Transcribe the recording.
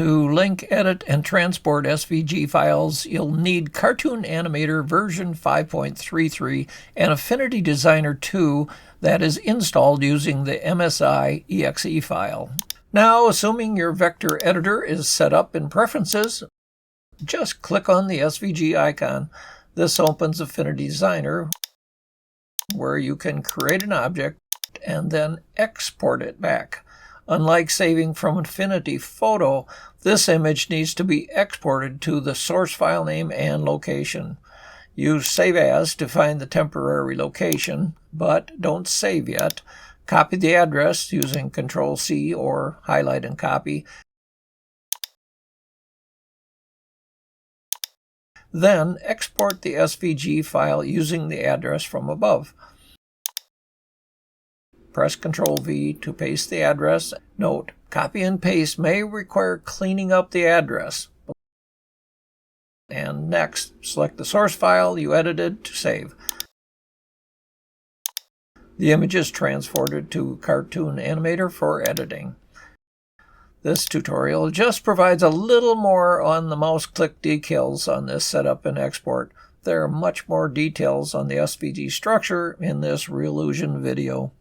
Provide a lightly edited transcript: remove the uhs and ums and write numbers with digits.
To link, edit, and transport SVG files, you'll need Cartoon Animator version 5.33 and Affinity Designer 2 that is installed using the MSI exe file. Now, assuming your vector editor is set up in Preferences, just click on the SVG icon. This opens Affinity Designer, where you can create an object and then export it back. Unlike saving from Affinity Photo, this image needs to be exported to the source file name and location. Use Save As to find the temporary location, but don't save yet. Copy the address using Ctrl-C or highlight and copy. Then export the SVG file using the address from above. Press Ctrl-V to paste the address. Note, copy and paste may require cleaning up the address. And next, select the source file you edited to save. The image is transported to Cartoon Animator for editing. This tutorial just provides a little more on the mouse click details on this setup and export. There are much more details on the SVG structure in this Reallusion video.